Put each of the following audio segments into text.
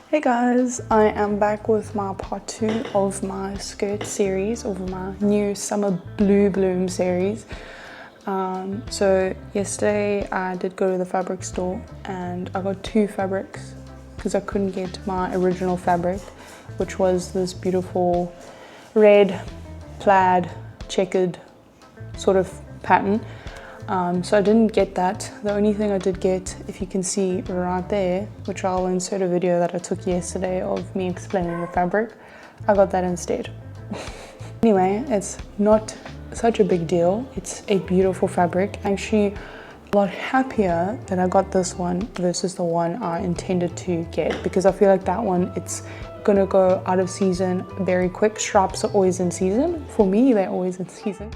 Hey guys, I am back with my part 2 of my skirt series, of my new summer blue bloom series. So yesterday I did go to the fabric store and I got 2 fabrics because I couldn't get my original fabric, which was this beautiful red plaid checkered sort of pattern. So I didn't get that. The only thing I did get, if you can see right there, which I'll insert a video that I took yesterday of me explaining the fabric, I got that instead. Anyway, it's not such a big deal. It's a beautiful fabric. I'm actually a lot happier that I got this one versus the one I intended to get, because I feel like that one, it's gonna go out of season very quick. Straps are always in season. For me, they're always in season.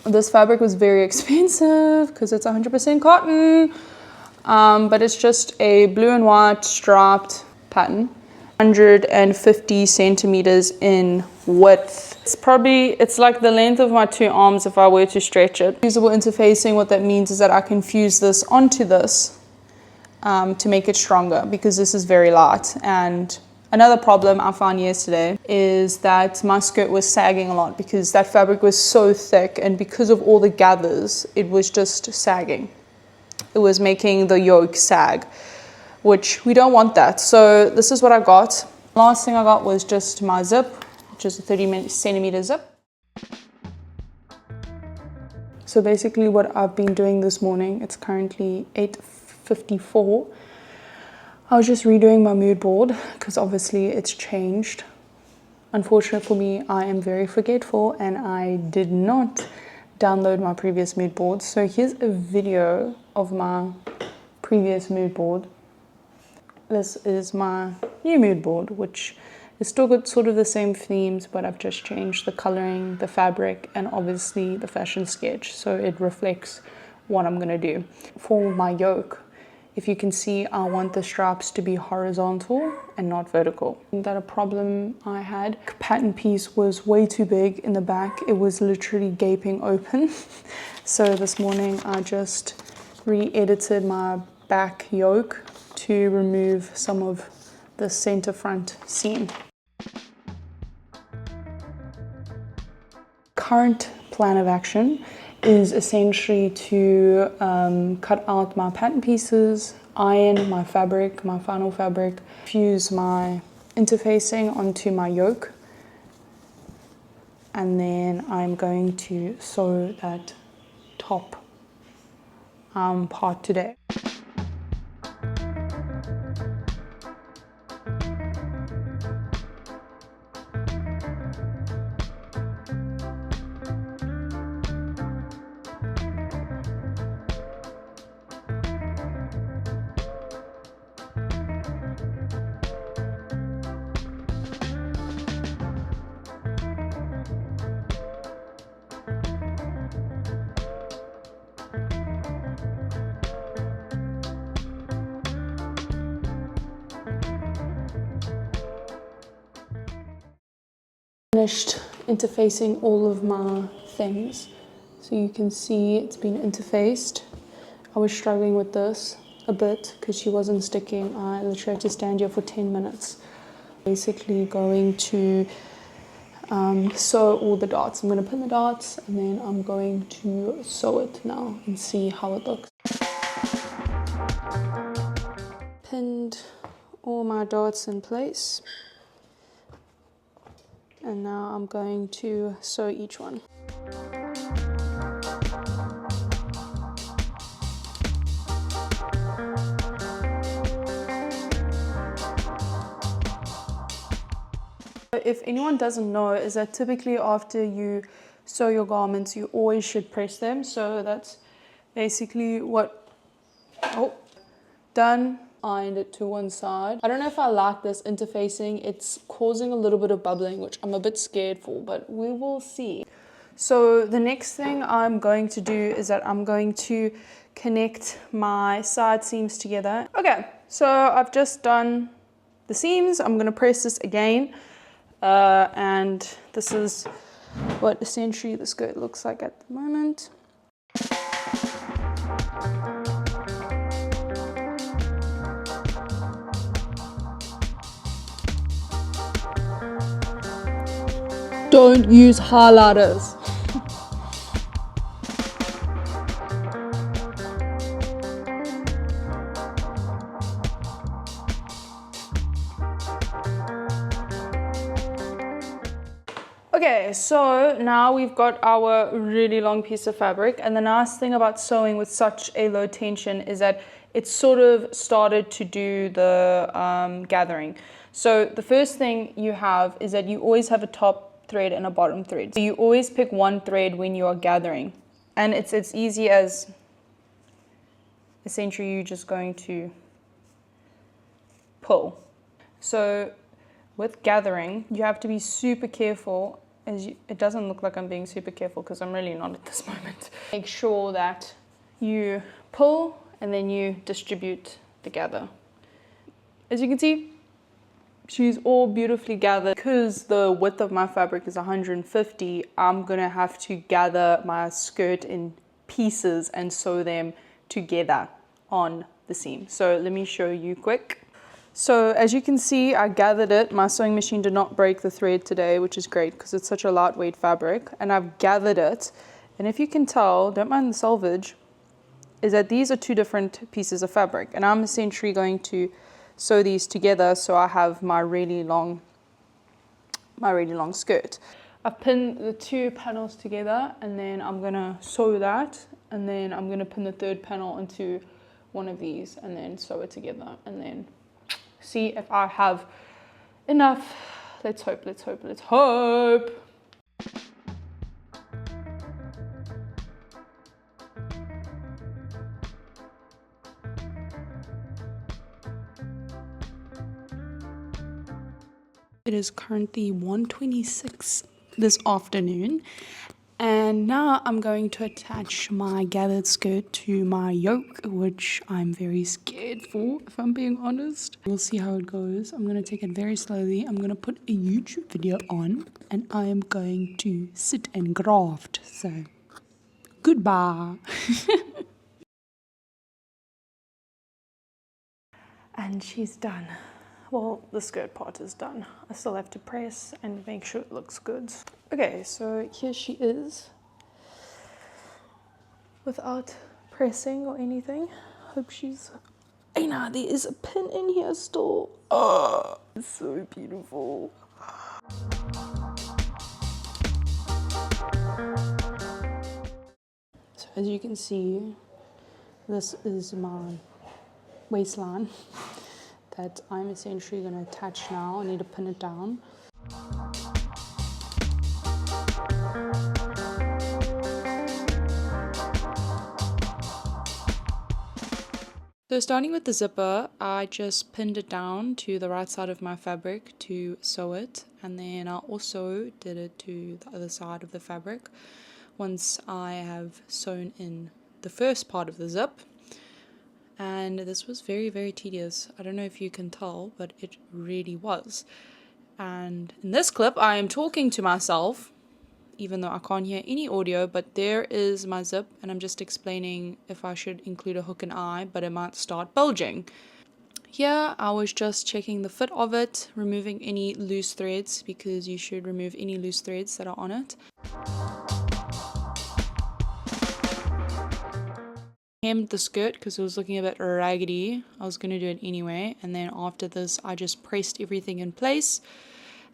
This fabric was very expensive because it's 100% cotton, but it's just a blue and white striped pattern, 150 centimeters in width. It's like the length of my 2 arms if I were to stretch it. Fusible interfacing, what that means is that I can fuse this onto this to make it stronger, because this is very light. And another problem I found yesterday is that my skirt was sagging a lot because that fabric was so thick, and because of all the gathers, it was just sagging. It was making the yoke sag, which we don't want that. So this is what I got. Last thing I got was just my zip, which is a 30 centimeter zip. So basically what I've been doing this morning, it's currently 8:54. I was just redoing my mood board because obviously it's changed. Unfortunately for me, I am very forgetful and I did not download my previous mood board. So here's a video of my previous mood board. This is my new mood board, which is still got sort of the same themes, but I've just changed the coloring, the fabric, and obviously the fashion sketch. So it reflects what I'm gonna do. For my yoke, if you can see, I want the straps to be horizontal and not vertical. That a problem I had. Pattern piece was way too big in the back. It was literally gaping open. So this morning I just re-edited my back yoke to remove some of the center front seam. Current plan of action is essentially to cut out my pattern pieces, iron my fabric, my final fabric, fuse my interfacing onto my yoke, and then I'm going to sew that top part today. Finished interfacing all of my things, so you can see it's been interfaced. I was struggling with this a bit because she wasn't sticking. I literally had to stand here for 10 minutes. Basically going to sew all the dots. I'm going to pin the dots and then I'm going to sew it now and see how it looks. Pinned all my dots in place. And now I'm going to sew each one. If anyone doesn't know, is that typically after you sew your garments, you always should press them. So that's basically what, done. Ironed it to one side. I don't know if I like this interfacing. It's causing a little bit of bubbling, which I'm a bit scared for, but we will see. So the next thing I'm going to do is that I'm going to connect my side seams together. Okay, so I've just done the seams. I'm going to press this again, and this is what essentially the skirt looks like at the moment. don't use highlighters. Okay, so now we've got our really long piece of fabric, and the nice thing about sewing with such a low tension is that it's sort of started to do the gathering. So the first thing you have is that you always have a top thread and a bottom thread. So you always pick one thread when you are gathering, and it's easy as essentially you're just going to pull. So with gathering, you have to be super careful. It doesn't look like I'm being super careful because I'm really not at this moment. Make sure that you pull and then you distribute the gather. As you can see, she's all beautifully gathered. Because the width of my fabric is 150, I'm gonna have to gather my skirt in pieces and sew them together on the seam. So let me show you quick. So as you can see, I gathered it. My sewing machine did not break the thread today, which is great because it's such a lightweight fabric. And I've gathered it. And if you can tell, don't mind the selvage, is that these are two different pieces of fabric. And I'm essentially going to sew these together so I have my really long skirt. I've pinned the two panels together and then I'm gonna sew that. And then I'm gonna pin the third panel into one of these and then sew it together and then see if I have enough. Let's hope, let's hope, let's hope. It is currently 1:26 this afternoon, and now I'm going to attach my gathered skirt to my yoke, which I'm very scared for, if I'm being honest. We'll see how it goes. I'm going to take it very slowly. I'm going to put a YouTube video on, and I am going to sit and graft. So, goodbye. And she's done. Well, the skirt part is done. I still have to press and make sure it looks good. Okay, so here she is. Without pressing or anything. Hope she's... Hey, now there is a pin in here still. Oh, it's so beautiful. So as you can see, this is my waistline that I'm essentially going to attach now. I need to pin it down. So starting with the zipper, I just pinned it down to the right side of my fabric to sew it, and then I also did it to the other side of the fabric once I have sewn in the first part of the zip. And this was very, very tedious. I don't know if you can tell, but it really was. And in this clip, I am talking to myself, even though I can't hear any audio, but there is my zip, and I'm just explaining if I should include a hook and eye, but it might start bulging. Here, I was just checking the fit of it, removing any loose threads, because you should remove any loose threads that are on it. Hemmed the skirt because it was looking a bit raggedy. I was going to do it anyway, and then after this I just pressed everything in place,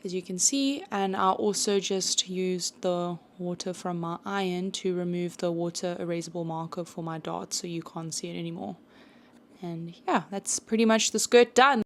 as you can see, and I also just used the water from my iron to remove the water erasable marker for my dart so you can't see it anymore. And yeah, that's pretty much the skirt done.